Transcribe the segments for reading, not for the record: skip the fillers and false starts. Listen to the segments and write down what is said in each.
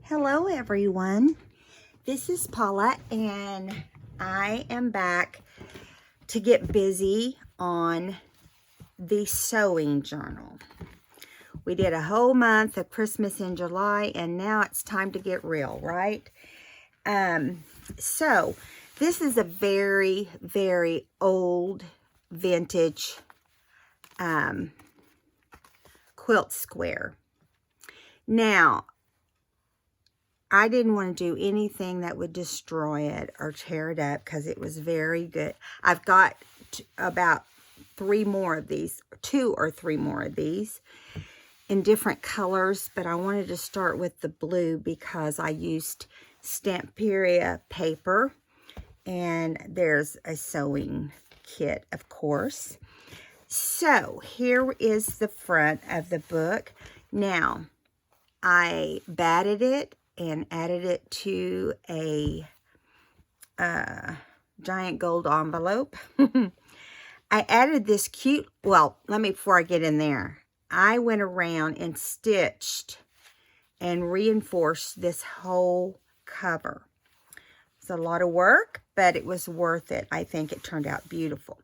Hello everyone, this is Paula and I am back to get busy on the sewing journal. We did a whole month of Christmas in July and now it's time to get real, right? So this is a very, very old vintage quilt square. Now, I didn't want to do anything that would destroy it or tear it up because it was very good. I've got about 3 more of these, 2 or 3 more of these in different colors, but I wanted to start with the blue because I used Stamperia paper and there's a sewing kit, of course. So here is the front of the book. Now, I batted it and added it to a giant gold envelope. I added this cute, well, before I get in there, I went around and stitched and reinforced this whole cover. It's a lot of work, but it was worth it. I think it turned out beautiful.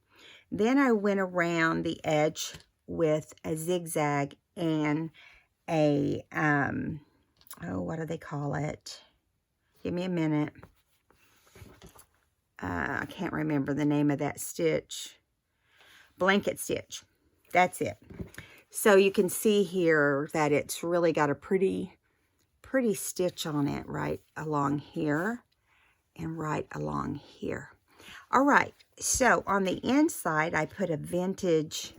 Then I went around the edge with a zigzag and a, what do they call it? Give me a minute. I can't remember the name of that stitch. Blanket stitch. That's it. So you can see here that it's really got a pretty stitch on it right along here and right along here. All right. So on the inside, I put a vintage,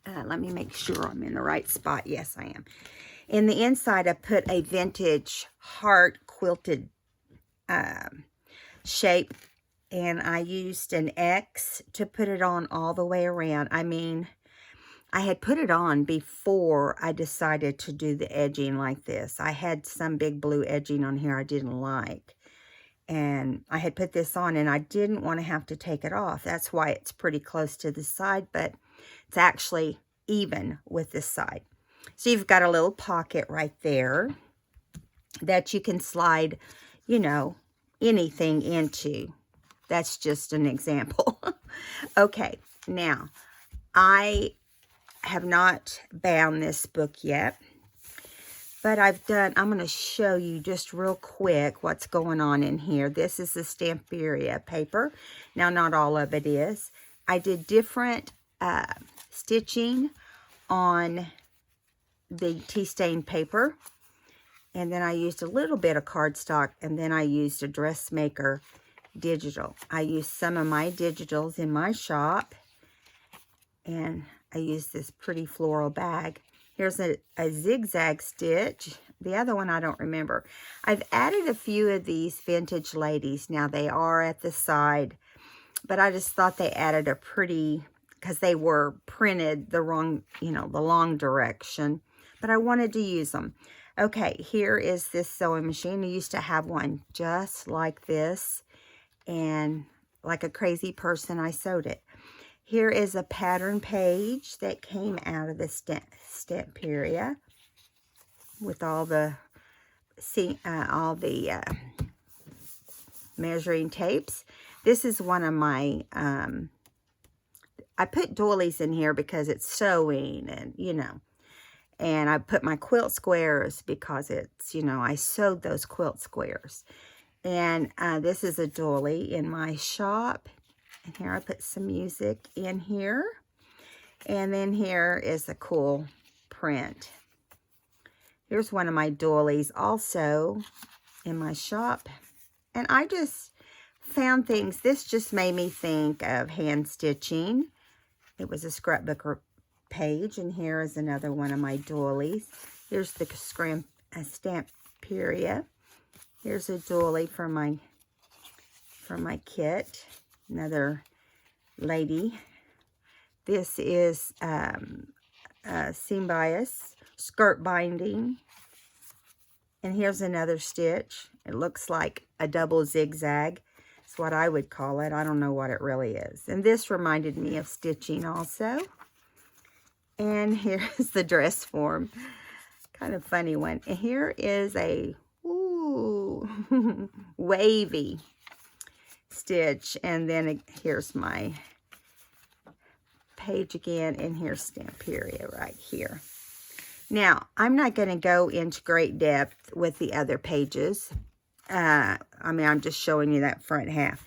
let me make sure I'm in the right spot. Yes, I am. In the inside, I put a vintage heart quilted shape, and I used an X to put it on all the way around. I mean, I had put it on before I decided to do the edging like this. I had some big blue edging on here I didn't like, and I had put this on, and I didn't want to have to take it off. That's why it's pretty close to the side, but it's actually even with this side. So you've got a little pocket right there that you can slide, you know, anything into. That's just an example. Okay, now I have not bound this book yet, but I'm going to show you just real quick what's going on in here. This is the Stamperia paper. Now, not all of it is. I did different stitching on the tea stain paper, and then I used a little bit of cardstock, and then I used a dressmaker digital. I used some of my digitals in my shop, and I used this pretty floral bag. Here's a zigzag stitch. The other one I don't remember. I've added a few of these vintage ladies. Now they are at the side, but I just thought they added a pretty, because they were printed the wrong, you know, the long direction, but I wanted to use them. Okay, here is this sewing machine. I used to have one just like this, and like a crazy person, I sewed it. Here is a pattern page that came out of the Stamperia with all the measuring tapes. This is one of my, I put doilies in here because it's sewing and, you know, and I put my quilt squares because it's, you know, I sewed those quilt squares. And this is a doily in my shop. And here I put some music in here. And then here is a cool print. Here's one of my doilies also in my shop. And I just found things. This just made me think of hand stitching. It was a scrapbook page. And here is another one of my doilies. Here's the Stamperia. Here's a doily for my kit. Another lady. This is seam bias, skirt binding. And here's another stitch. It looks like a double zigzag. It's what I would call it. I don't know what it really is. And this reminded me of stitching also. And here's the dress form. kind of funny one. And here is a ooh, wavy stitch. And then here's my page again. And here's stamp period right here. Now, I'm not going to go into great depth with the other pages. I mean, I'm just showing you that front half.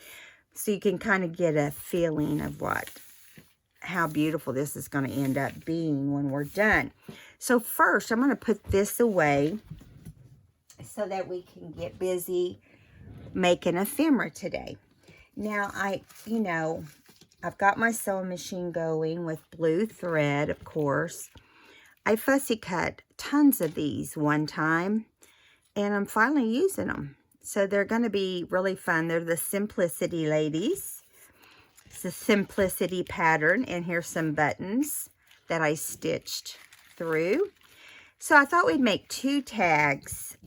So you can kind of get a feeling of how beautiful this is going to end up being when we're done. So first, I'm going to put this away so that we can get busy making ephemera today. Now, I've got my sewing machine going with blue thread, of course. I fussy cut tons of these one time, and I'm finally using them. So they're going to be really fun. They're the Simplicity ladies. It's a Simplicity pattern, and here's some buttons that I stitched through. So I thought we'd make 2 tags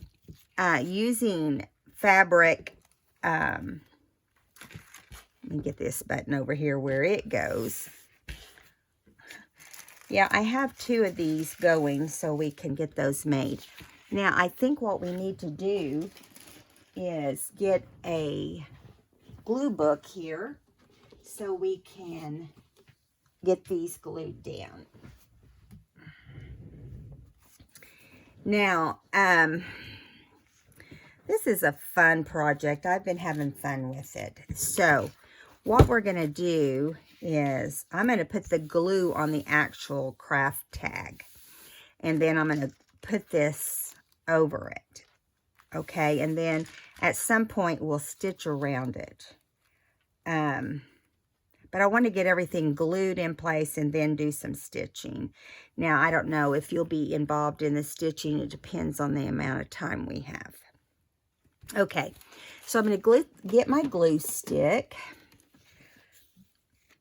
using fabric. Let me get this button over here where it goes. Yeah, I have 2 of these going so we can get those made. Now, I think what we need to do is get a glue book here so we can get these glued down. Now, this is a fun project. I've been having fun with it. So, what we're going to do is I'm going to put the glue on the actual craft tag. And then I'm going to put this over it. Okay, and then at some point we'll stitch around it. But I want to get everything glued in place and then do some stitching. Now, I don't know if you'll be involved in the stitching. It depends on the amount of time we have. Okay, so I'm going to get my glue stick.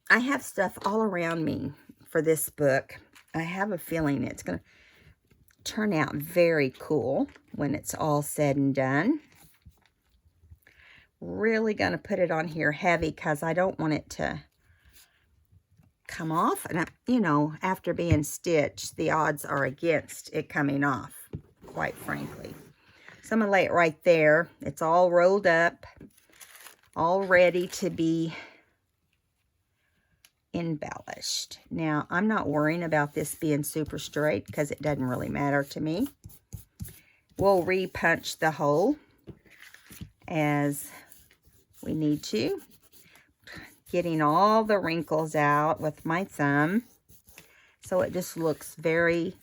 I have stuff all around me for this book. I have a feeling it's going to turn out very cool when it's all said and done. Really going to put it on here heavy because I don't want it to come off. And, after being stitched, the odds are against it coming off, quite frankly. So I'm going to lay it right there. It's all rolled up, all ready to be embellished. Now, I'm not worrying about this being super straight because it doesn't really matter to me. We'll re-punch the hole as we need to. Getting all the wrinkles out with my thumb so it just looks very...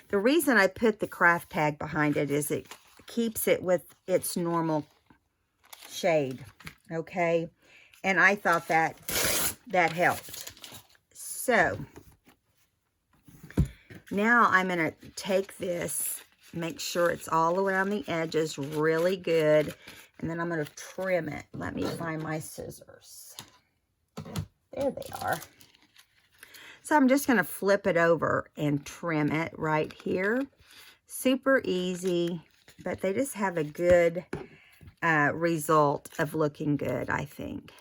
The reason I put the craft tag behind it is it keeps it with its normal shade, okay? And I thought that helped. So, now I'm going to take this, make sure it's all around the edges really good, and then I'm going to trim it. Let me find my scissors. There they are. So I'm just going to flip it over and trim it right here. Super easy, but they just have a good result of looking good, I think.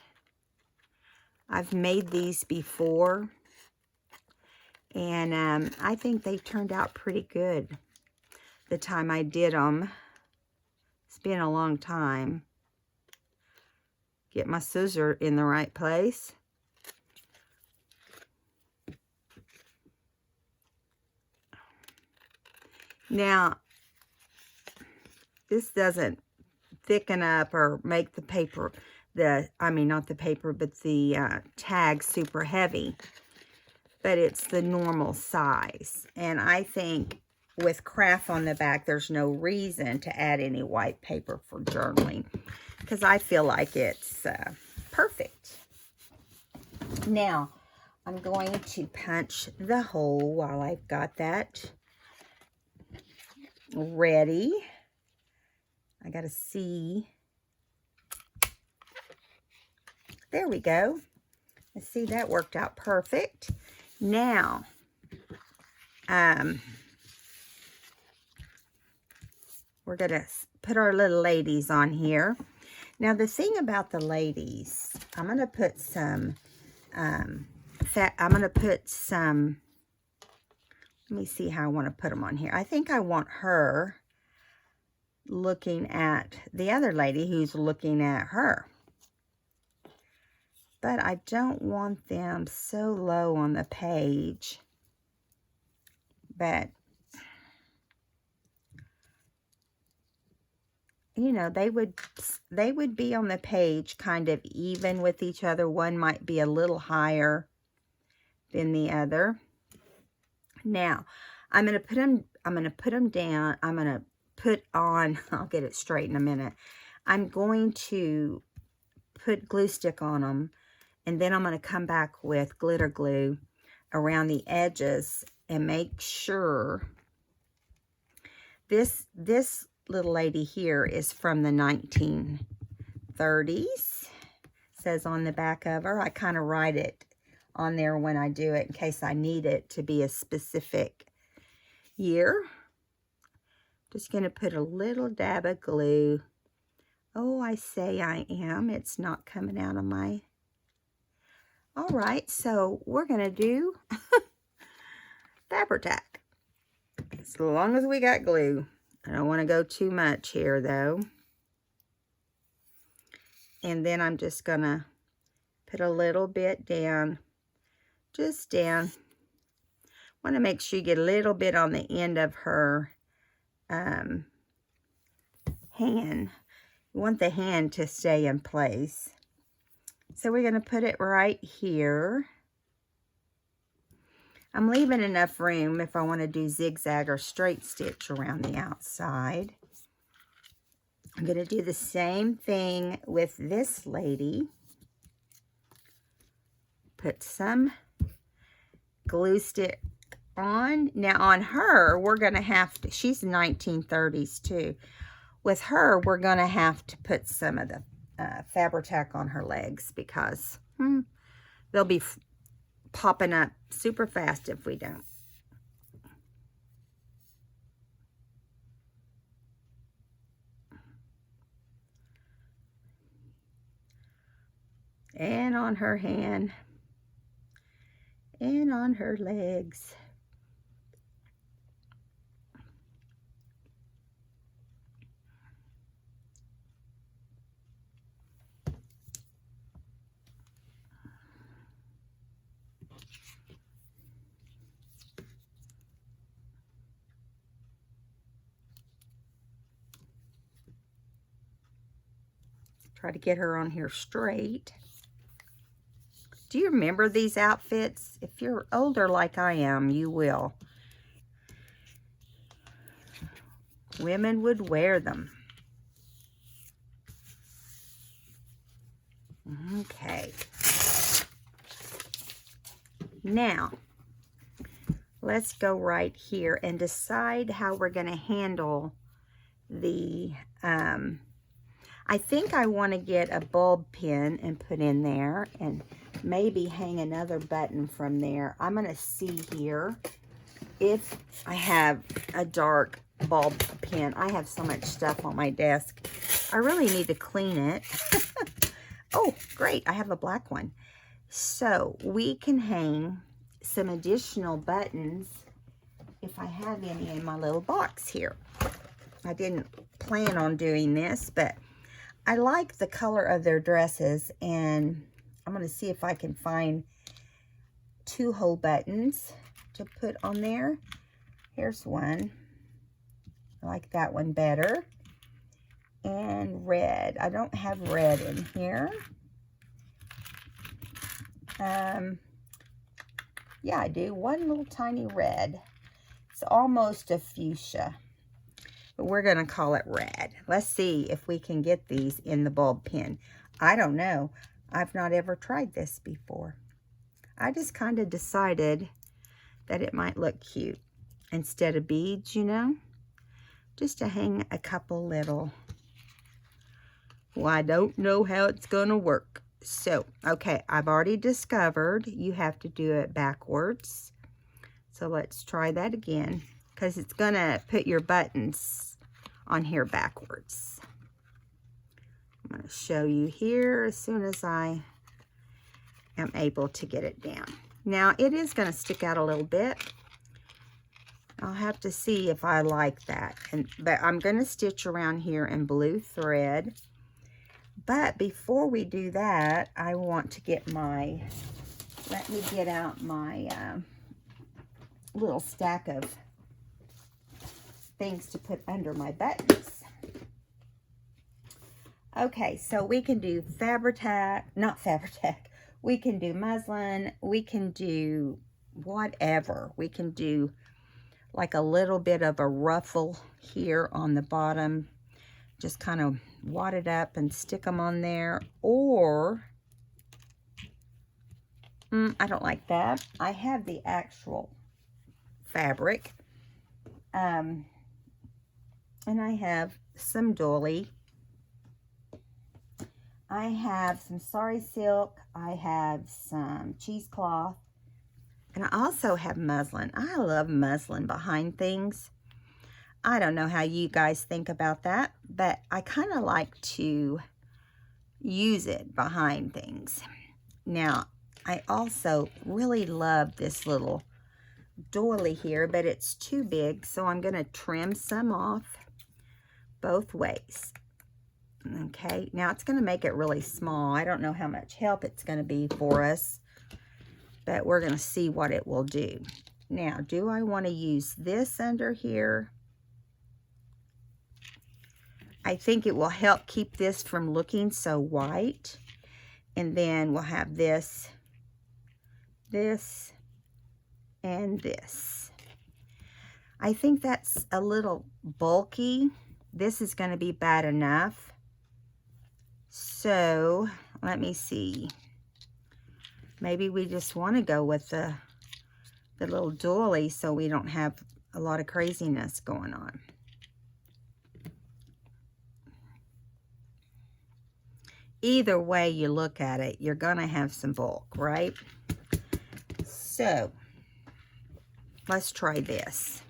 I've made these before, and I think they turned out pretty good the time I did them. It's been a long time. Get my scissor in the right place. Now, this doesn't thicken up or make the paper, not the paper, but the tag super heavy. But it's the normal size. And I think with craft on the back, there's no reason to add any white paper for journaling, because I feel like it's perfect. Now, I'm going to punch the hole while I've got that ready. I got to see. There we go. Let's see, that worked out perfect. Now, we're going to put our little ladies on here. Now, the thing about the ladies, I'm going to put some Let me see how I want to put them on here. I think I want her looking at the other lady who's looking at her. But I don't want them so low on the page. But, you know, they would be on the page kind of even with each other. One might be a little higher than the other. Now, I'm going to put them down. I'm going to put on, I'll get it straight in a minute. I'm going to put glue stick on them, and then I'm going to come back with glitter glue around the edges and make sure this little lady here is from the 1930s. Says on the back of her. I kind of write it on there when I do it in case I need it to be a specific year. Just going to put a little dab of glue. Oh, I say I am. It's not coming out of my... All right, so we're going to do Fabri-Tac. As long as we got glue. I don't want to go too much here, though. And then I'm just going to put a little bit down. Just down. Want to make sure you get a little bit on the end of her hand. You want the hand to stay in place. So we're going to put it right here. I'm leaving enough room if I want to do zigzag or straight stitch around the outside. I'm going to do the same thing with this lady. Put some glue stick on. Now on her, we're going to have to, she's 1930s too. With her, we're going to have to put some of the Fabri-Tac on her legs because they'll be popping up super fast if we don't. And on her hand. And on her legs. Try to get her on here straight. Do you remember these outfits? If you're older like I am, you will. Women would wear them. Okay. Now, let's go right here and decide how we're going to handle the, I think I want to get a bulb pin and put in there and maybe hang another button from there. I'm going to see here if I have a dark bulb pin. I have so much stuff on my desk. I really need to clean it. Oh, great. I have a black one. So we can hang some additional buttons if I have any in my little box here. I didn't plan on doing this, but I like the color of their dresses, and I'm going to see if I can find 2 hole buttons to put on there. Here's one. I like that one better. And red. I don't have red in here. Yeah, I do. One little tiny red. It's almost a fuchsia, but we're going to call it red. Let's see if we can get these in the bulb pin. I don't know. I've not ever tried this before. I just kind of decided that it might look cute instead of beads, you know, just to hang a couple little. Well, I don't know how it's going to work. So, okay, I've already discovered you have to do it backwards. So let's try that again, because it's going to put your buttons on here backwards. I'm going to show you here as soon as I am able to get it down. Now, it is going to stick out a little bit. I'll have to see if I like that. But I'm going to stitch around here in blue thread. But before we do that, I want to get my, let me get out my little stack of things to put under my buttons. Okay, so we can do not Fabri-Tac. We can do muslin. We can do whatever. We can do like a little bit of a ruffle here on the bottom. Just kind of wad it up and stick them on there. Or, I don't like that. I have the actual fabric. And I have some doily. I have some sari silk. I have some cheesecloth. And I also have muslin. I love muslin behind things. I don't know how you guys think about that, but I kind of like to use it behind things. Now, I also really love this little doily here, but it's too big, so I'm going to trim some off both ways. Okay, now it's going to make it really small. I don't know how much help it's going to be for us, but we're going to see what it will do. Now, do I want to use this under here? I think it will help keep this from looking so white. And then we'll have this, this, and this. I think that's a little bulky. This is going to be bad enough. So, let me see. Maybe we just want to go with the little doily so we don't have a lot of craziness going on. Either way you look at it, you're going to have some bulk, right? So, let's try this.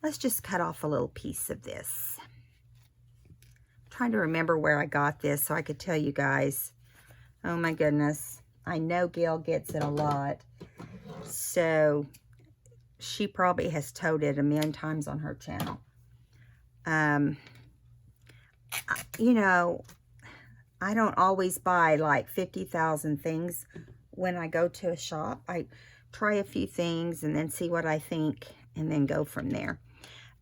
Let's just cut off a little piece of this. I'm trying to remember where I got this so I could tell you guys. Oh my goodness. I know Gail gets it a lot. So, she probably has told it a million times on her channel. You know, I don't always buy like 50,000 things when I go to a shop. I try a few things and then see what I think and then go from there.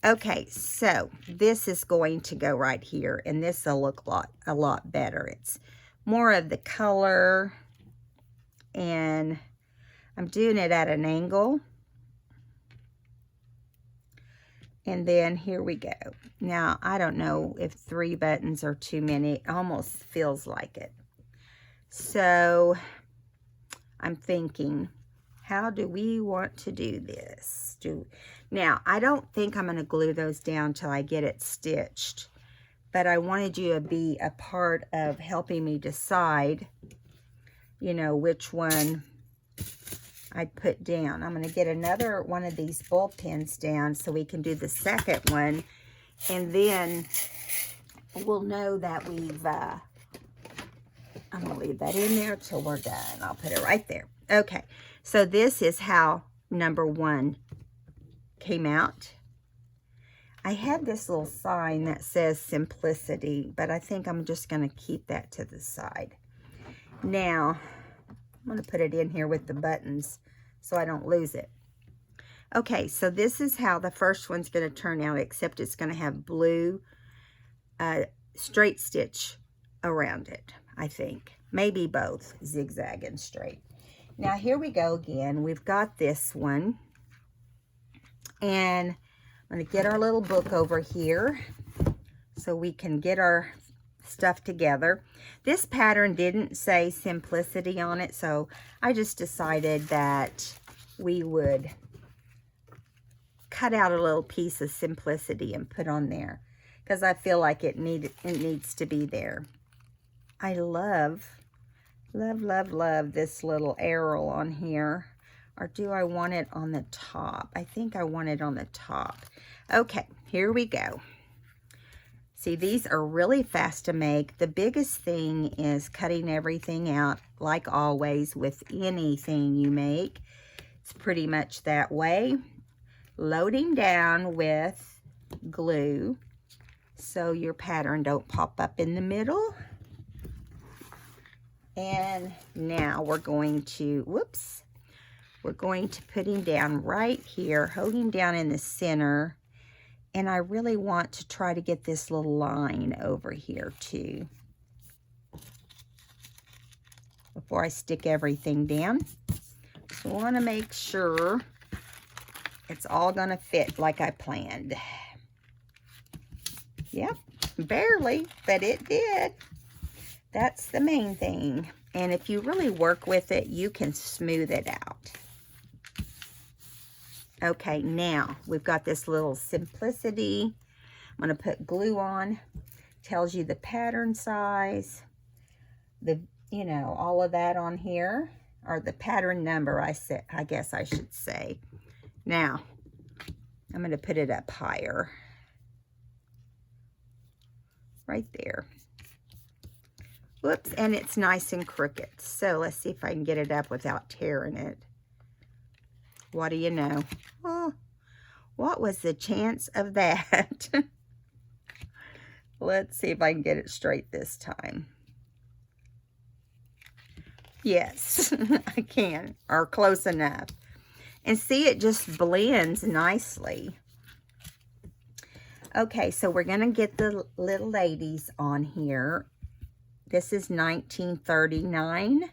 Okay, so this is going to go right here, and this will look a lot better. It's more of the color, and I'm doing it at an angle. And then here we go. Now, I don't know if 3 buttons are too many. It almost feels like it. So, I'm thinking, how do we want to do this? Now, I don't think I'm going to glue those down till I get it stitched. But I wanted you to be a part of helping me decide, you know, which one I'd put down. I'm going to get another one of these ball pins down so we can do the second one. And then we'll know that we've, I'm going to leave that in there till we're done. I'll put it right there. Okay, so this is how number 1 came out. I had this little sign that says simplicity, but I think I'm just going to keep that to the side. Now, I'm going to put it in here with the buttons so I don't lose it. Okay, so this is how the first one's going to turn out, except it's going to have blue straight stitch around it, I think. Maybe both, zigzag and straight. Now, here we go again. We've got this one. And I'm going to get our little book over here so we can get our stuff together. This pattern didn't say simplicity on it, so I just decided that we would cut out a little piece of simplicity and put on there because I feel like it needs to be there. I love this little arrow on here. Or do I want it on the top? I think I want it on the top. Okay, here we go. See, these are really fast to make. The biggest thing is cutting everything out, like always with anything you make. It's pretty much that way. loading down with glue so your pattern don't pop up in the middle. And now we're going to, whoops, we're going to put him down right here, hold him down in the center. And I really want to try to get this little line over here too, before I stick everything down. So I want to make sure it's all going to fit like I planned. Yep, barely, but it did. That's the main thing. And if you really work with it, you can smooth it out. Okay, now we've got this little simplicity. I'm going to put glue on. Tells you the pattern size, the, you know, all of that on here, or the pattern number, I guess I should say. Now, I'm going to put it up higher. Right there. Whoops, and it's nice and crooked. So let's see if I can get it up without tearing it. What do you know? Oh, what was the chance of that? Let's see if I can get it straight this time. Yes, I can, or close enough. And see, it just blends nicely. Okay, so we're going to get the little ladies on here. This is 1939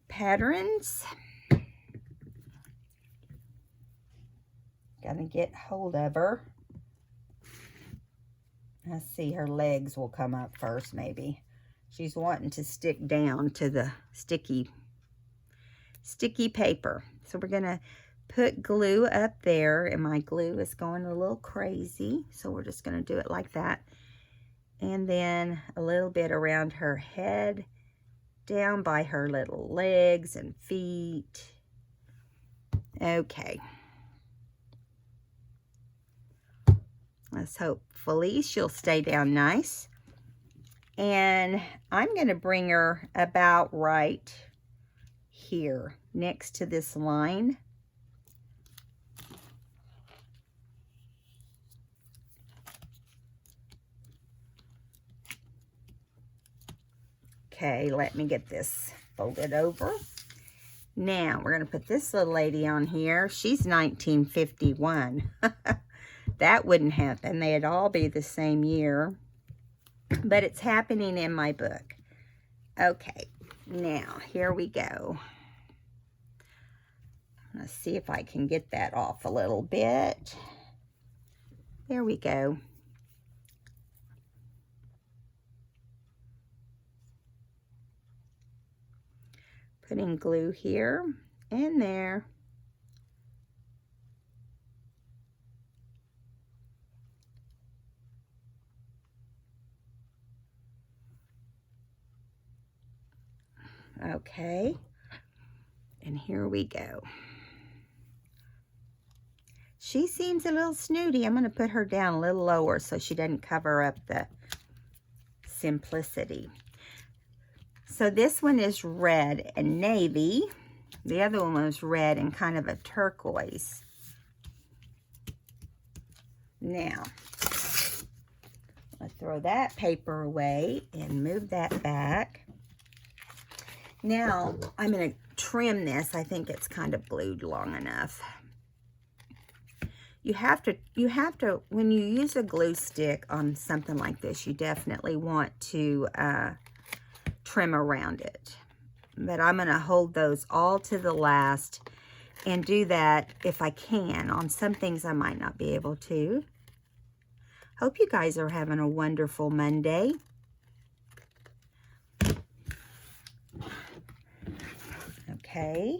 patterns. Gonna get hold of her. Let's see, her legs will come up first, maybe. She's wanting to stick down to the sticky paper. So we're gonna put glue up there, and my glue is going a little crazy. So we're just gonna do it like that. And then a little bit around her head, down by her little legs and feet. Okay. Let's hopefully she'll stay down nice. And I'm going to bring her about right here next to this line. Okay, let me get this folded over. Now, we're going to put this little lady on here. She's 1951. That wouldn't happen. They'd all be the same year. But it's happening in my book. Okay, now, here we go. Let's see if I can get that off a little bit. There we go. Putting glue here and there. Okay, and here we go. She seems a little snooty. I'm going to put her down a little lower so she doesn't cover up the simplicity. So this one is red and navy. The other one was red and kind of a turquoise. Now, let's throw that paper away and move that back. Now, I'm going to trim this. I think it's kind of glued long enough. You have to, when you use a glue stick on something like this, you definitely want to trim around it. But I'm going to hold those all to the last and do that if I can. On some things I might not be able to. Hope you guys are having a wonderful Monday. Okay.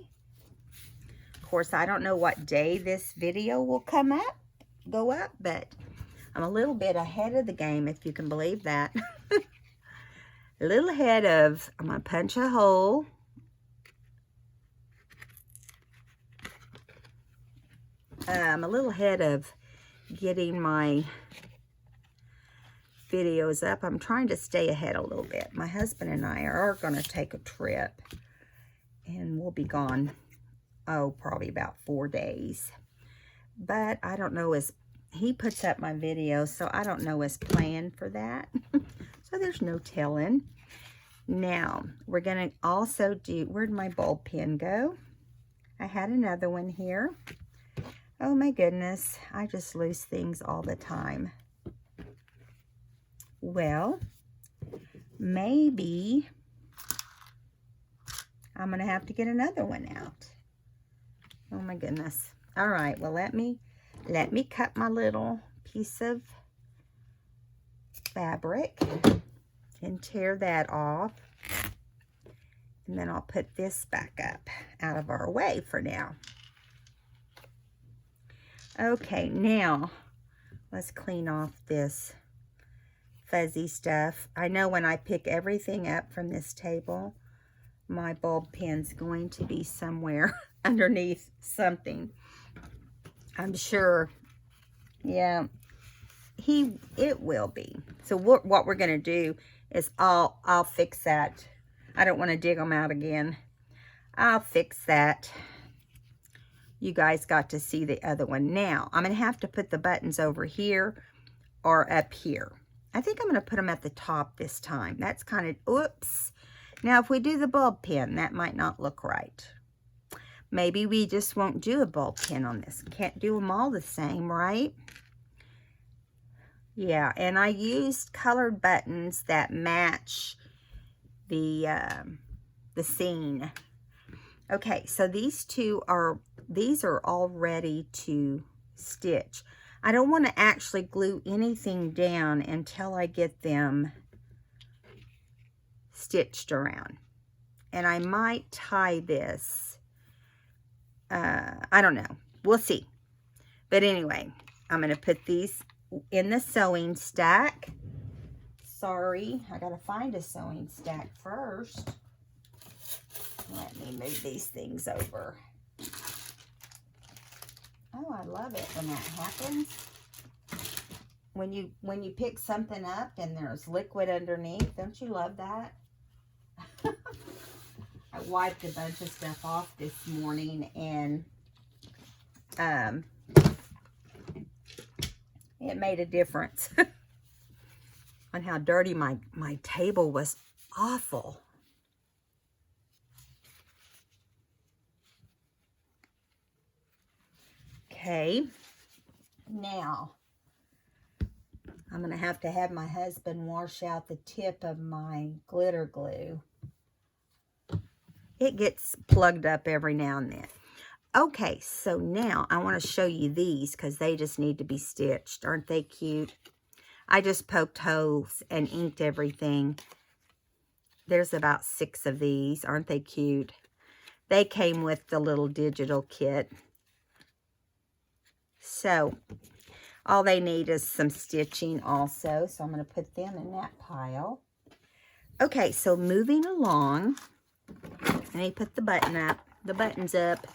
Of course, I don't know what day this video will go up, but I'm a little bit ahead of the game, if you can believe that. A little ahead of, I'm going to punch a hole. I'm a little ahead of getting my videos up. I'm trying to stay ahead a little bit. My husband and I are going to take a trip, and we'll be gone, oh, probably about 4 days. but I don't know he puts up my videos, so I don't know his plan for that. So there's no telling. Now, we're going to also do, where'd my bulb pen go? I had another one here. Oh my goodness, I just lose things all the time. Well, maybe I'm going to have to get another one out. Oh my goodness. All right, well, let me cut my little piece of fabric and tear that off. And then I'll put this back up out of our way for now. Okay, now let's clean off this fuzzy stuff. I know when I pick everything up from this table, my bulb pen's going to be somewhere underneath something. I'm sure. Yeah, it will be. So what we're going to do is I'll fix that. I don't want to dig them out again. I'll fix that. You guys got to see the other one. Now, I'm going to have to put the buttons over here or up here. I think I'm going to put them at the top this time. That's kind of, oops. Now, if we do the bulb pin, that might not look right. Maybe we just won't do a bulb pin on this. Can't do them all the same, right? Yeah, and I used colored buttons that match the scene. Okay, so these are all ready to stitch. I don't want to actually glue anything down until I get them stitched around. And I might tie this. I don't know. We'll see. But anyway, I'm going to put these in the sewing stack. Sorry, I got to find a sewing stack first. Let me move these things over. Oh, I love it when that happens. When you pick something up and there's liquid underneath, don't you love that? I wiped a bunch of stuff off this morning, and it made a difference on how dirty my table was. Awful. Okay, now I'm going to have my husband wash out the tip of my glitter glue. It gets plugged up every now and then. Okay, so now I want to show you these because they just need to be stitched. Aren't they cute? I just poked holes and inked everything. There's about 6 of these. Aren't they cute? They came with the little digital kit. So all they need is some stitching also. So I'm going to put them in that pile. Okay, so moving along. Let me put the buttons up.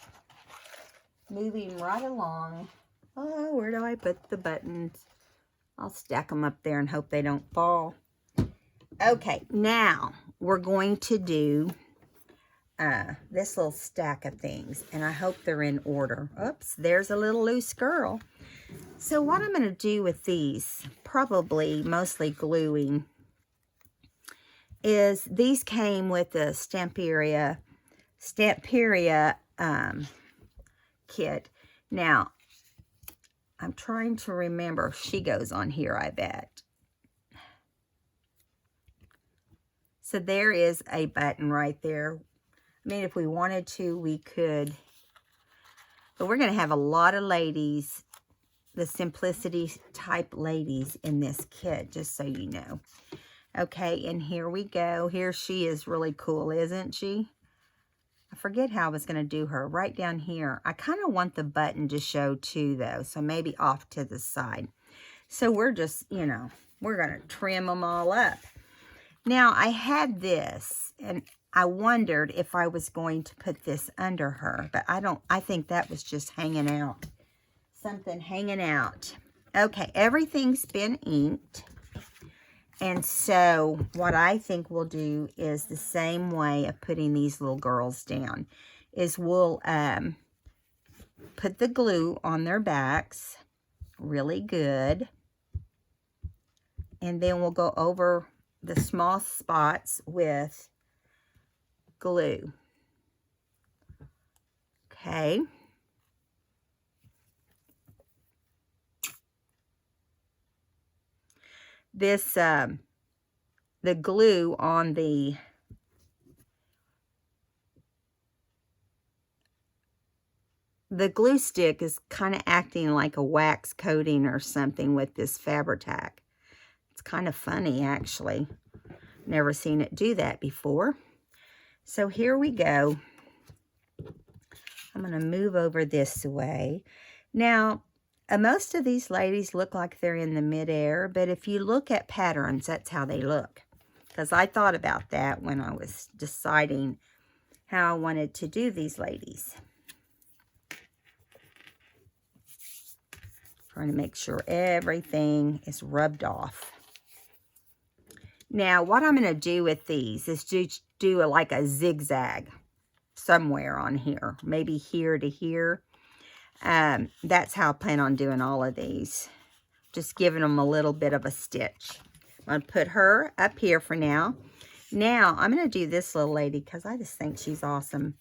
Moving right along. Oh, where do I put the buttons? I'll stack them up there and hope they don't fall. Okay, now we're going to do this little stack of things, and I hope they're in order. Oops, there's a little loose girl. So what I'm going to do with these, probably mostly gluing, is these came with the Stamperia kit. Now, I'm trying to remember. She goes on here, I bet. So there is a button right there. I mean, if we wanted to, we could. But we're going to have a lot of ladies, the simplicity type ladies in this kit, just so you know. Okay, and here we go. Here she is, really cool, isn't she? I forget how I was going to do her. Right down here. I kind of want the button to show too, though. So maybe off to the side. So we're just, you know, we're going to trim them all up. Now, I had this, and I wondered if I was going to put this under her. But I think that was just hanging out. Something hanging out. Okay, everything's been inked. And so what I think we'll do is the same way of putting these little girls down, is we'll put the glue on their backs really good. And then we'll go over the small spots with glue. Okay. This, the glue on the glue stick is kind of acting like a wax coating or something with this Fabri-Tac. It's kind of funny, actually. Never seen it do that before. So here we go. I'm going to move over this way. Now, most of these ladies look like they're in the midair, but if you look at patterns, that's how they look. Because I thought about that when I was deciding how I wanted to do these ladies. Trying to make sure everything is rubbed off. Now, what I'm going to do with these is do like a zigzag somewhere on here. Maybe here to here. That's how I plan on doing all of these. Just giving them a little bit of a stitch. I'm going to put her up here for now. Now, I'm going to do this little lady because I just think she's awesome.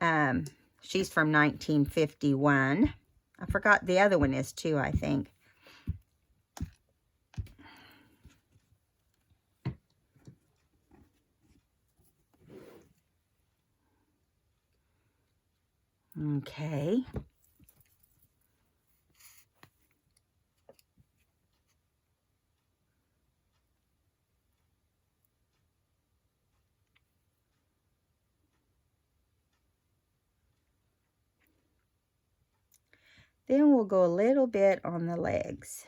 She's from 1951. I forgot the other one is too, I think. Okay. Then we'll go a little bit on the legs.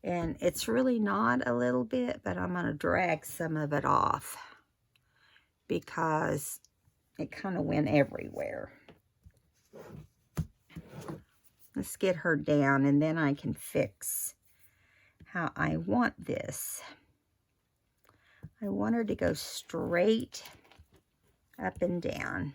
And it's really not a little bit, but I'm going to drag some of it off because it kind of went everywhere. Let's get her down, and then I can fix how I want this. I want her to go straight up and down.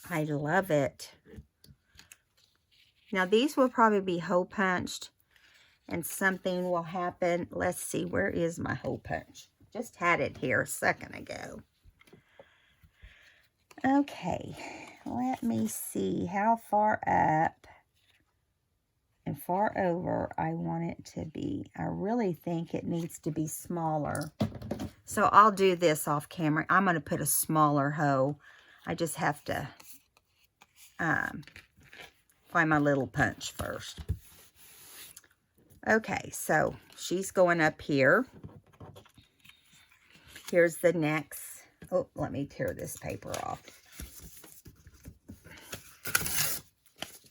I love it. Now these will probably be hole punched and something will happen. Let's see, where is my hole punch? Just had it here a second ago. Okay, let me see how far up and far over I want it to be. I really think it needs to be smaller. So I'll do this off camera. I'm going to put a smaller hoe. I just have to find my little punch first. Okay, so she's going up here. Here's the next. Oh, let me tear this paper off.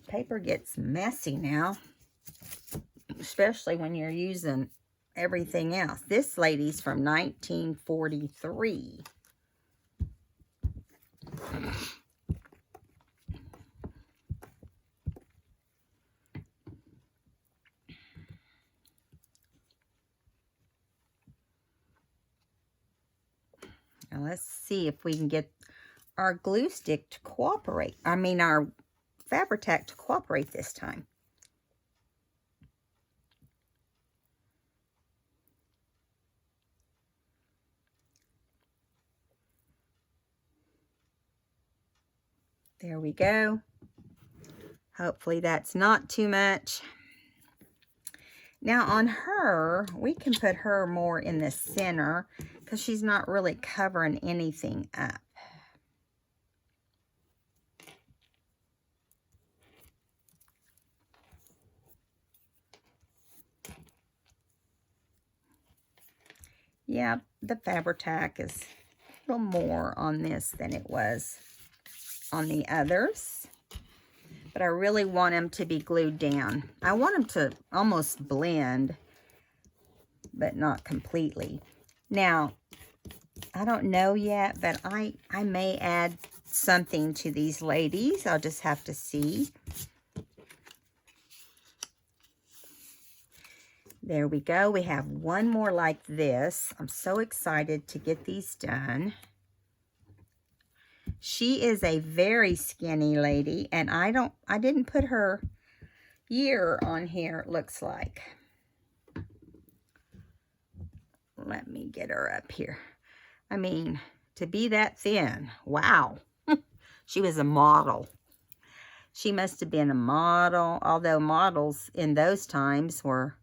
Paper gets messy now, especially when you're using everything else. This lady's from 1943. Now let's see if we can get our glue stick to cooperate. I mean, our Fabri-Tac to cooperate this time. There we go. Hopefully that's not too much. Now on her, we can put her more in the center because she's not really covering anything up. Yeah, the Fabri-Tac is a little more on this than it was on the others. But I really want them to be glued down. I want them to almost blend, but not completely. Now, I don't know yet, but I may add something to these ladies. I'll just have to see. There we go. We have one more like this. I'm so excited to get these done. She is a very skinny lady, and I didn't put her year on here, it looks like. Let me get her up here. I mean, to be that thin, wow. She was a model. She must have been a model, although models in those times were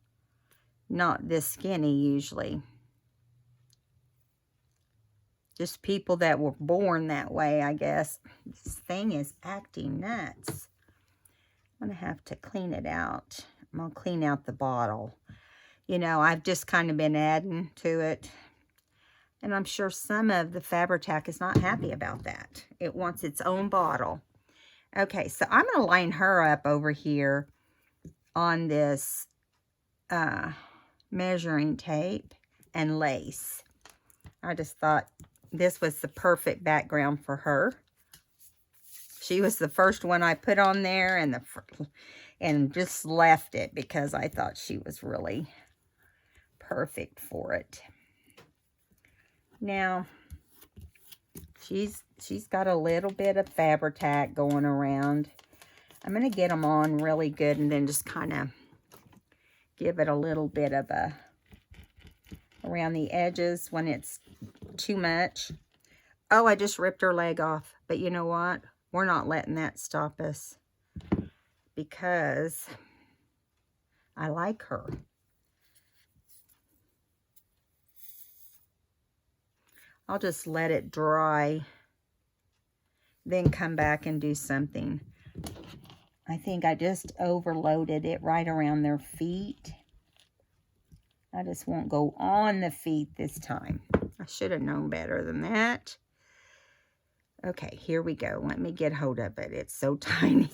not this skinny usually. Just people that were born that way, I guess. This thing is acting nuts. I'm going to have to clean it out. I'm going to clean out the bottle. You know, I've just kind of been adding to it. And I'm sure some of the Fabri-Tac is not happy about that. It wants its own bottle. Okay, so I'm going to line her up over here on this measuring tape and lace. I just thought this was the perfect background for her. She was the first one I put on there, and just left it because I thought she was really perfect for it. Now, she's got a little bit of Fabri-Tac going around. I'm going to get them on really good and then just kind of give it a little bit of a around the edges when it's too much. Oh, I just ripped her leg off. But you know what? We're not letting that stop us because I like her. I'll just let it dry, then come back and do something. I think I just overloaded it right around their feet. I just won't go on the feet this time. I should have known better than that. Okay, here we go. Let me get hold of it. It's so tiny.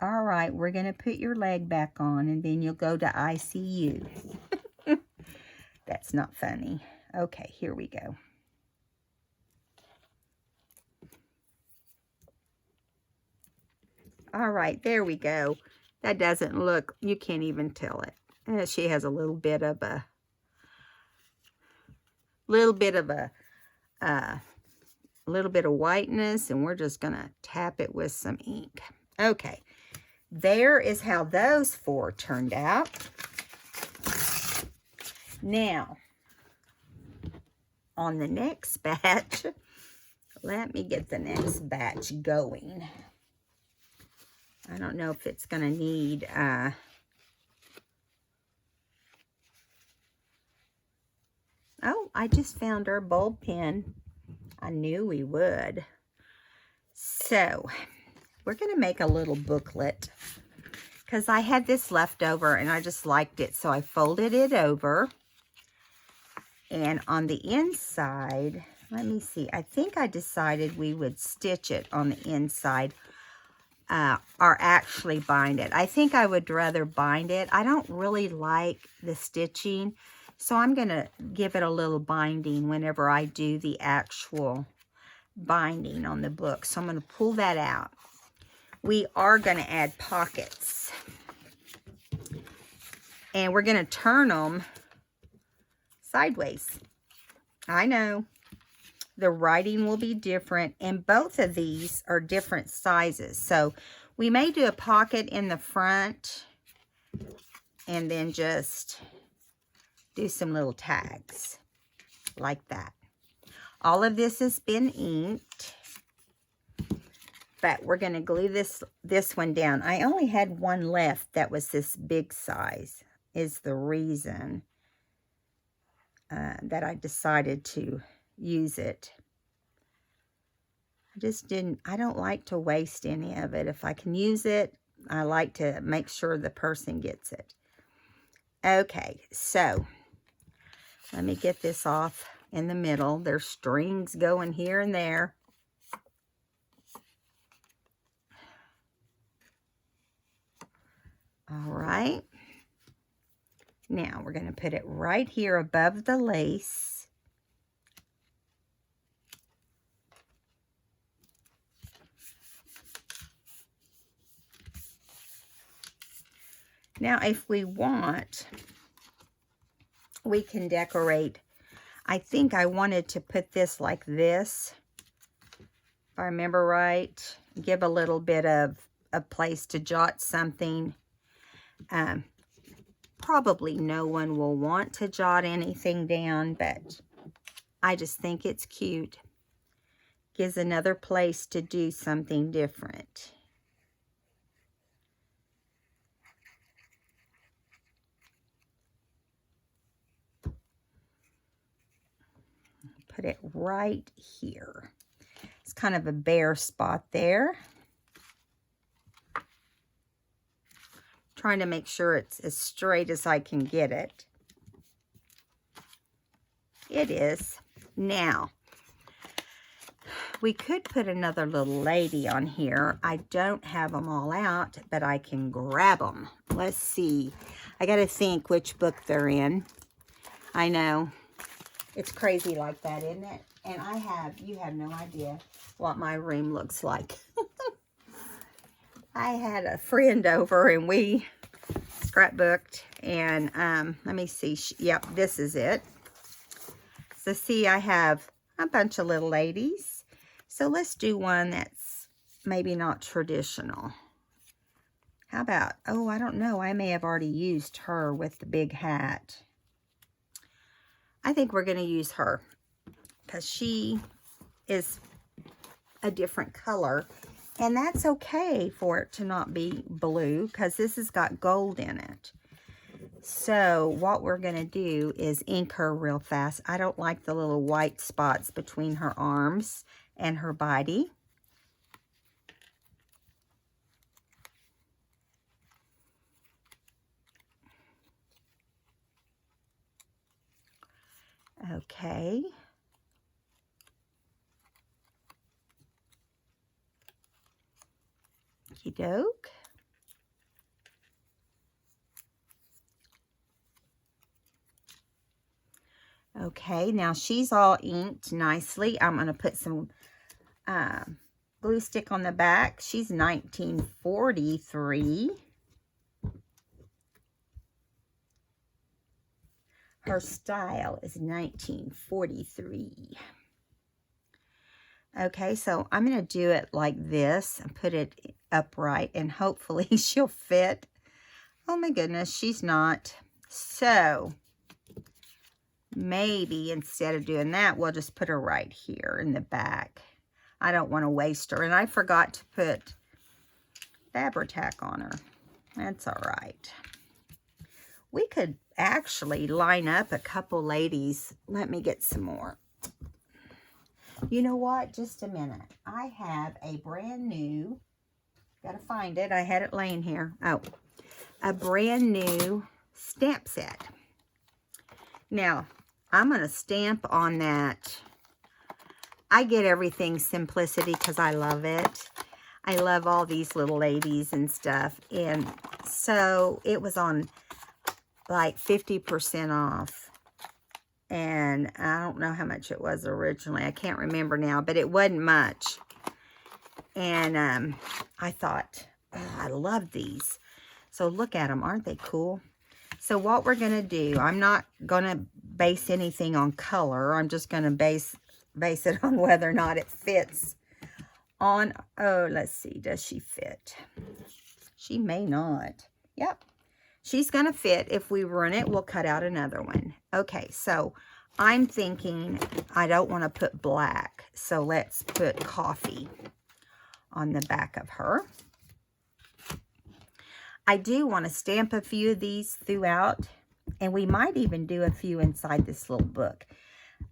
All right, we're going to put your leg back on, and then you'll go to ICU. That's not funny. Okay, here we go. All right, there we go. That doesn't look, you can't even tell it. She has a little bit of a little bit of whiteness, and we're just gonna tap it with some ink. Okay, there is how those four turned out. Now, on the next batch, let me get the next batch going. I don't know if it's gonna need oh, I just found our bulb pen. I knew we would. So, we're going to make a little booklet because I had this left over and I just liked it. So, I folded it over. And on the inside, let me see. I think I decided we would stitch it on the inside or actually bind it. I think I would rather bind it. I don't really like the stitching. So I'm going to give it a little binding whenever I do the actual binding on the book. So I'm going to pull that out. We are going to add pockets. And we're going to turn them sideways. I know. The writing will be different. And both of these are different sizes. So we may do a pocket in the front and then just do some little tags like that. All of this has been inked, but we're going to glue this one down. I only had one left that was this big size, is the reason that I decided to use it. I don't like to waste any of it. If I can use it, I like to make sure the person gets it. Okay, so let me get this off in the middle. There's strings going here and there. All right. Now we're going to put it right here above the lace. Now, if we want, we can decorate. I think I wanted to put this like this, if I remember right. Give a little bit of a place to jot something. Probably no one will want to jot anything down, but I just think it's cute. Gives another place to do something different. Put it right here. It's kind of a bare spot there. Trying to make sure it's as straight as I can get it. It is. Now, we could put another little lady on here. I don't have them all out, but I can grab them. Let's see. I got to think which book they're in. I know. It's crazy like that, isn't it? And you have no idea what my room looks like. I had a friend over and we scrapbooked, and let me see. Yep, this is it. So see, I have a bunch of little ladies. So let's do one that's maybe not traditional. How about, oh, I don't know. I may have already used her with the big hat. I think we're going to use her because she is a different color. And that's okay for it to not be blue because this has got gold in it. So what we're going to do is ink her real fast. I don't like the little white spots between her arms and her body. Okay. Okey doke. Okay, now she's all inked nicely. I'm going to put some glue stick on the back. She's 1943. Her style is 1943. Okay, so I'm going to do it like this and put it upright, and hopefully she'll fit. Oh my goodness, she's not. So maybe instead of doing that, we'll just put her right here in the back. I don't want to waste her. And I forgot to put Fabri-Tac on her. That's all right. We could actually line up a couple ladies. Let me get some more. You know what? Just a minute. I have a brand new, gotta find it. I had it laying here. Oh, a brand new stamp set. Now, I'm going to stamp on that. I get everything Simplicity because I love it. I love all these little ladies and stuff. And so it was on like 50% off. And I don't know how much it was originally. I can't remember now, but it wasn't much. And I thought, oh, I love these. So look at them. Aren't they cool? So what we're going to do, I'm not going to base anything on color. I'm just going to base it on whether or not it fits on. Oh, let's see. Does she fit? She may not. Yep. She's going to fit. If we run it, we'll cut out another one. Okay, so I'm thinking I don't want to put black. So let's put coffee on the back of her. I do want to stamp a few of these throughout. And we might even do a few inside this little book.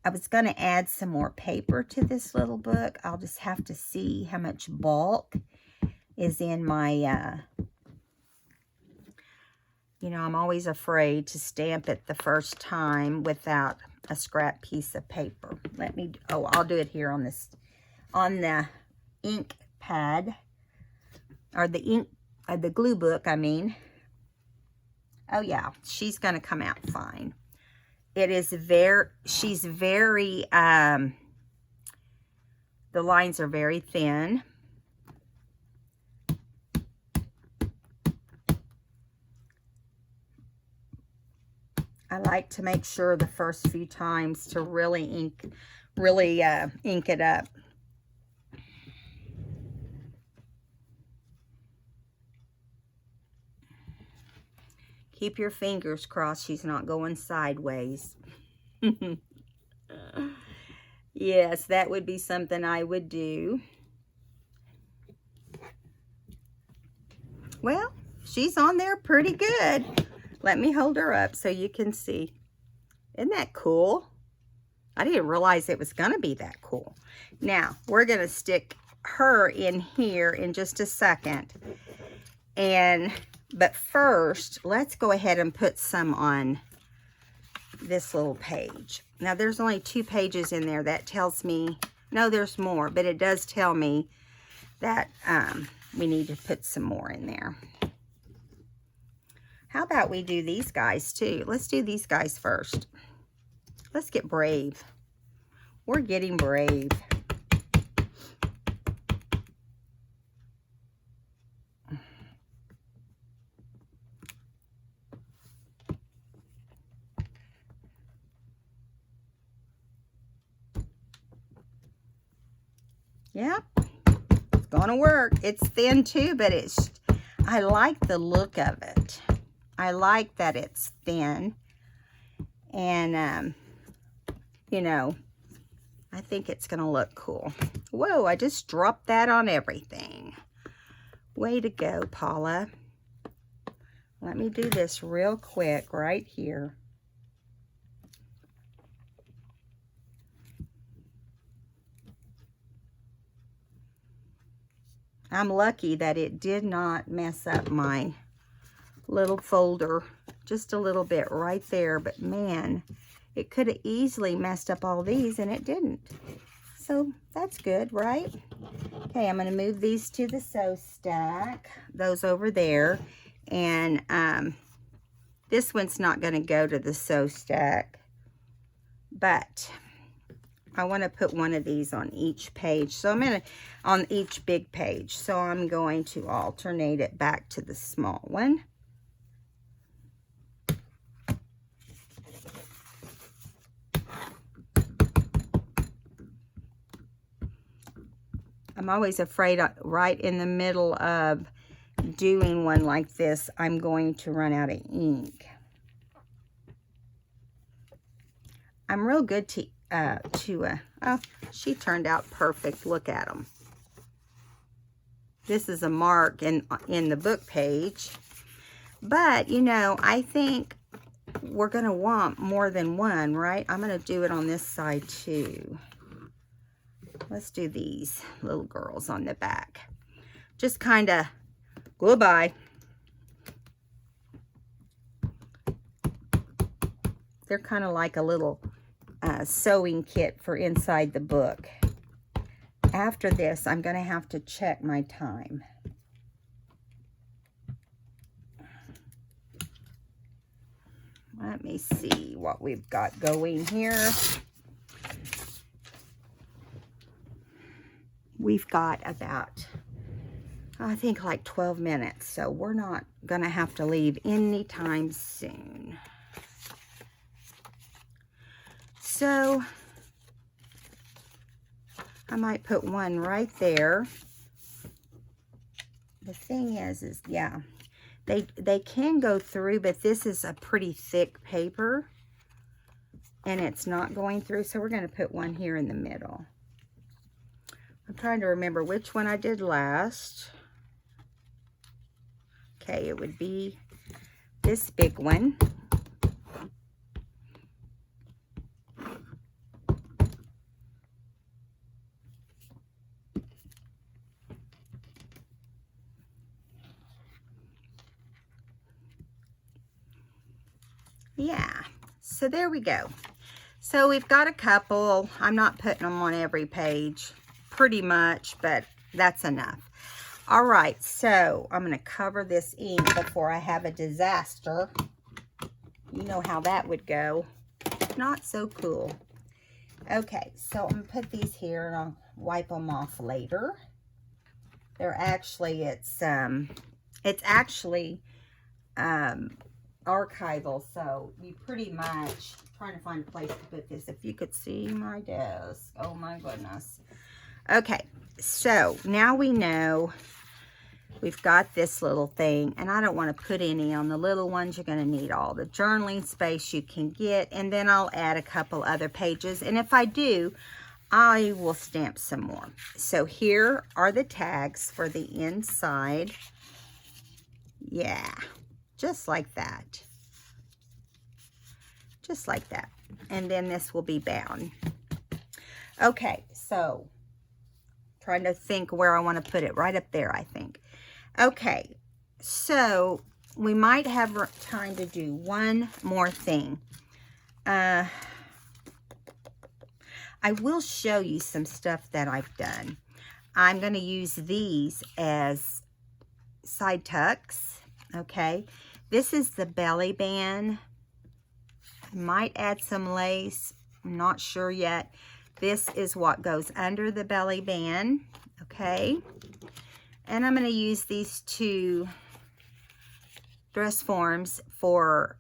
I was going to add some more paper to this little book. I'll just have to see how much bulk is in my... You know, I'm always afraid to stamp it the first time without a scrap piece of paper. Let me, oh, I'll do it here on this, on the ink pad, or the ink, the glue book, I mean. Oh yeah, she's going to come out fine. It is she's very, the lines are very thin. I like to make sure the first few times to really ink it up. Keep your fingers crossed she's not going sideways. Yes, that would be something I would do. Well, she's on there pretty good. Let me hold her up so you can see. Isn't that cool? I didn't realize it was going to be that cool. Now, we're going to stick her in here in just a second. But first, let's go ahead and put some on this little page. Now, there's only 2 pages in there. That tells me, no, there's more, but it does tell me that we need to put some more in there. How about we do these guys too? Let's do these guys first. Let's get brave. We're getting brave. Yeah, it's gonna work. It's thin too, but I like the look of it. I like that it's thin. And, you know, I think it's gonna look cool. Whoa, I just dropped that on everything. Way to go, Paula. Let me do this real quick right here. I'm lucky that it did not mess up my little folder just a little bit right there, but man, it could have easily messed up all these and it didn't. So that's good, right? Okay, I'm going to move these to the sew stack, those over there, and this one's not going to go to the sew stack, but I want to put one of these on each page. So I'm going to, on each big page. So I'm going to alternate it back to the small one. I'm always afraid right in the middle of doing one like this, I'm going to run out of ink. I'm real good oh, she turned out perfect. Look at them. This is a mark in the book page. But, you know, I think we're going to want more than one, right? I'm going to do it on this side too. Let's do these little girls on the back. Just kind of, goodbye. They're kind of like a little sewing kit for inside the book. After this, I'm going to have to check my time. Let me see what we've got going here. We've got about, I think, like 12 minutes, so we're not going to have to leave anytime soon. So, I might put one right there. The thing is yeah, they can go through, but this is a pretty thick paper, and it's not going through, so we're going to put one here in the middle. I'm trying to remember which one I did last. Okay, it would be this big one. Yeah, so there we go. So we've got a couple. I'm not putting them on every page, pretty much, but that's enough. All right, so I'm going to cover this ink before I have a disaster. You know how that would go. Not so cool. Okay, so I'm going to put these here and I'll wipe them off later. They're actually, it's actually archival, so you pretty much trying to find a place to put this. If you could see my desk, oh my goodness. Okay, so now we know we've got this little thing, and I don't want to put any on the little ones. You're going to need all the journaling space you can get, and then I'll add a couple other pages, and if I do, I will stamp some more. So here are the tags for the inside. Yeah, just like that. Just like that. And then this will be bound. Okay, so trying to think where I want to put it. Right up there, I think. Okay, so we might have time to do one more thing. I will show you some stuff that I've done. I'm going to use these as side tucks. Okay, this is the belly band. I might add some lace. I'm not sure yet. This is what goes under the belly band. Okay, and I'm going to use these two dress forms for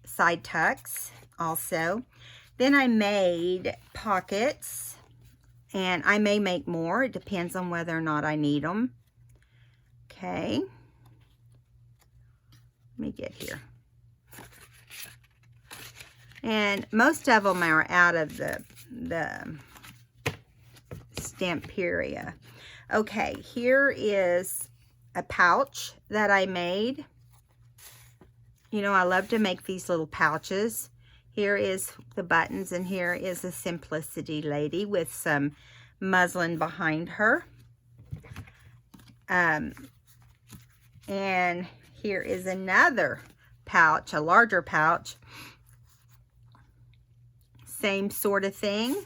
side tucks also. Then I made pockets, and I may make more. It depends on whether or not I need them. Okay, let me get here. And most of them are out of the Stamperia. Okay, here is a pouch that I made. You know, I love to make these little pouches. Here is the buttons, and here is a Simplicity lady with some muslin behind her. And here is another pouch, a larger pouch. Same sort of thing.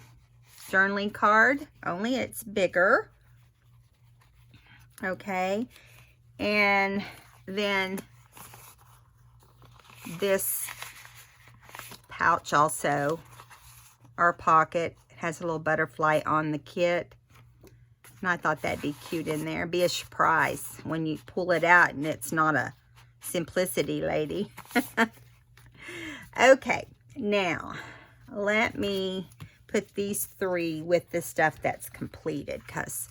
Journaling card, only it's bigger. Okay. And then this pouch also, our pocket, has a little butterfly on the kit. And I thought that'd be cute in there. Be a surprise when you pull it out and it's not a Simplicity lady. Okay, now let me put these three with the stuff that's completed, because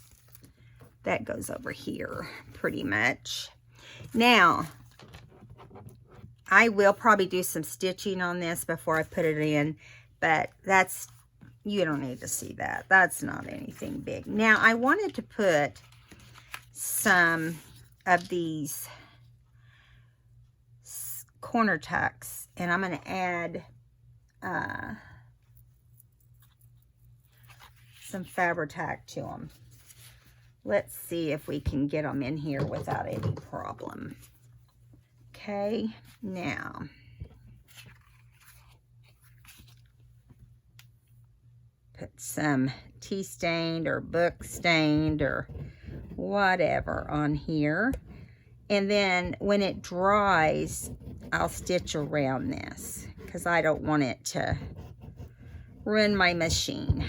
that goes over here pretty much. Now, I will probably do some stitching on this before I put it in, but that's, you don't need to see that. That's not anything big. Now, I wanted to put some of these corner tucks, and I'm going to add some Fabri-Tac to them. Let's see if we can get them in here without any problem. Okay, now put some tea stained or book stained or whatever on here, and then when it dries, I'll stitch around this because I don't want it to ruin my machine.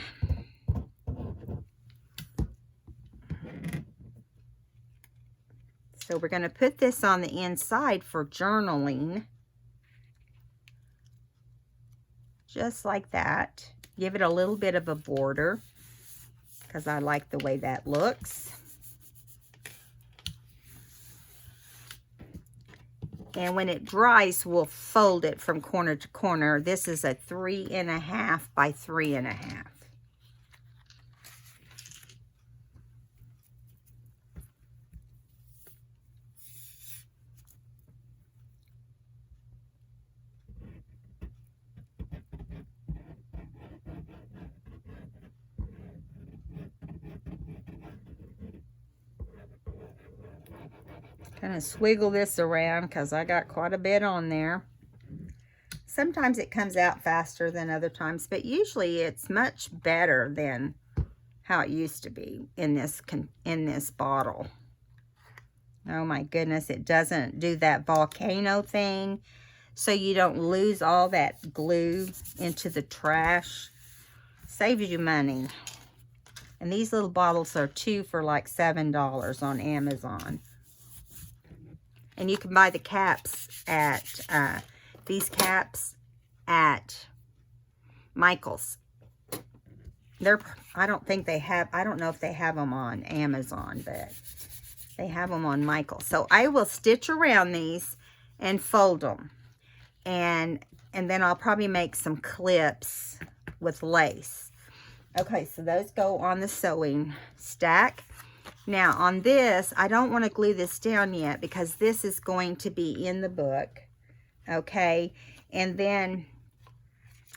So we're going to put this on the inside for journaling. Just like that. Give it a little bit of a border because I like the way that looks. And when it dries, we'll fold it from corner to corner. This is a 3.5 by 3.5. Kind of swiggle this around because I got quite a bit on there. Sometimes it comes out faster than other times, but usually it's much better than how it used to be in this bottle. Oh my goodness, it doesn't do that volcano thing, so you don't lose all that glue into the trash. Saves you money. And these little bottles are 2 for like $7 on Amazon. And you can buy the caps at, these caps at Michael's. I don't think they have, I don't know if they have them on Amazon, but they have them on Michael's. So I will stitch around these and fold them. And then I'll probably make some clips with lace. Okay, so those go on the sewing stack. Now on this, I don't want to glue this down yet because this is going to be in the book. Okay, and then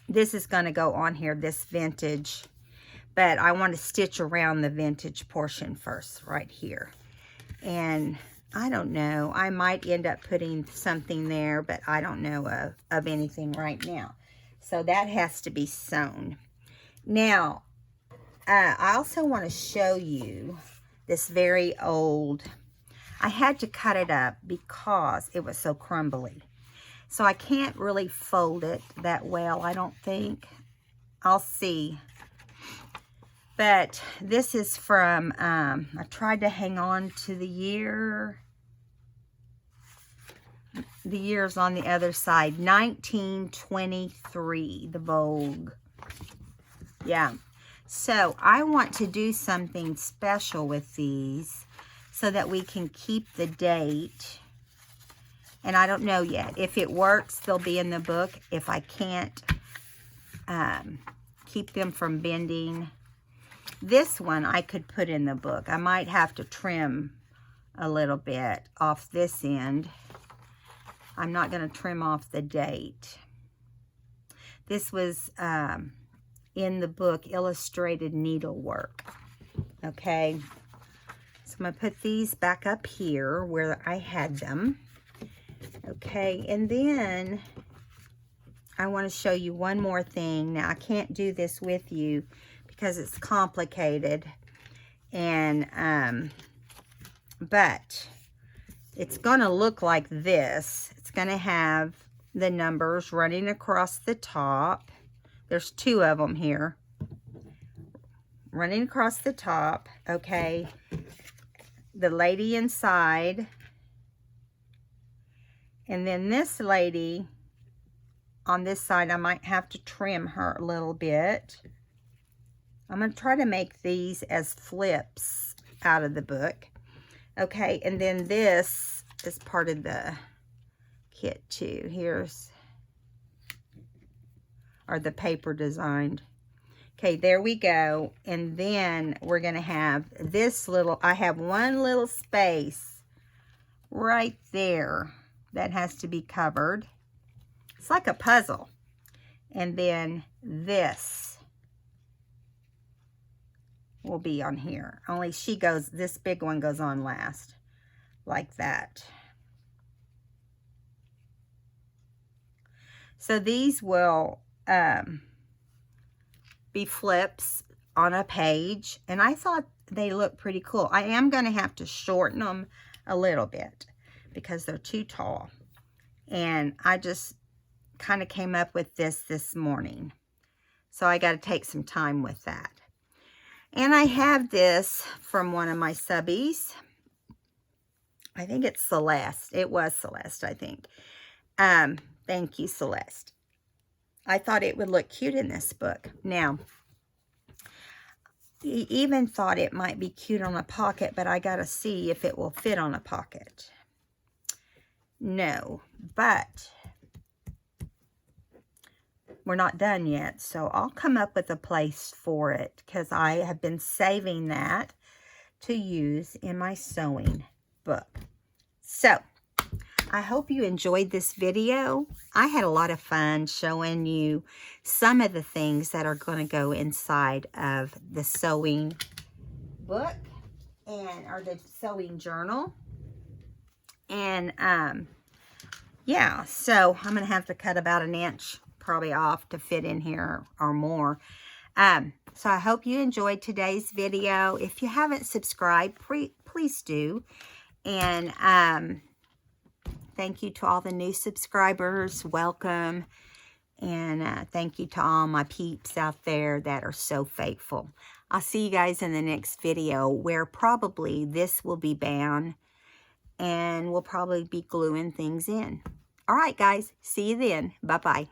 this is going to go on here, this vintage. But I want to stitch around the vintage portion first, right here. And I don't know, I might end up putting something there, but I don't know of anything right now. So that has to be sewn. Now, I also want to show you this very old, I had to cut it up because it was so crumbly. So I can't really fold it that well, I don't think. I'll see. But this is from, I tried to hang on to the year. The year's on the other side. 1923, the Vogue. Yeah. So I want to do something special with these so that we can keep the date. And I don't know yet. If it works, they'll be in the book. If I can't keep them from bending. This one I could put in the book. I might have to trim a little bit off this end. I'm not going to trim off the date. This was in the book, Illustrated Needlework. Okay. So I'm going to put these back up here where I had them. Okay. And then I want to show you one more thing. Now, I can't do this with you because it's complicated. And, but it's going to look like this. It's going to have the numbers running across the top. There's two of them here. Running across the top, okay. The lady inside. And then this lady on this side, I might have to trim her a little bit. I'm going to try to make these as flips out of the book. Okay, and then this is part of the kit too. Here's, or the paper designed. Okay, there we go. And then we're going to have this little, I have one little space right there that has to be covered. It's like a puzzle. And then this will be on here. Only she goes, this big one goes on last. Like that. So these will be flips on a page. And I thought they look pretty cool. I am going to have to shorten them a little bit because they're too tall. And I just kind of came up with this morning. So I got to take some time with that. And I have this from one of my subbies. I think it's Celeste. It was Celeste, I think. Thank you, Celeste. I thought it would look cute in this book. Now, he even thought it might be cute on a pocket, but I got to see if it will fit on a pocket. No, but we're not done yet, so I'll come up with a place for it because I have been saving that to use in my sewing book. So, I hope you enjoyed this video. I had a lot of fun showing you some of the things that are going to go inside of the sewing book or the sewing journal. And yeah, so I'm going to have to cut about an inch probably off to fit in here or more. So I hope you enjoyed today's video. If you haven't subscribed, please do. And thank you to all the new subscribers. Welcome. And thank you to all my peeps out there that are so faithful. I'll see you guys in the next video where probably this will be bound and we'll probably be gluing things in. All right, guys. See you then. Bye-bye.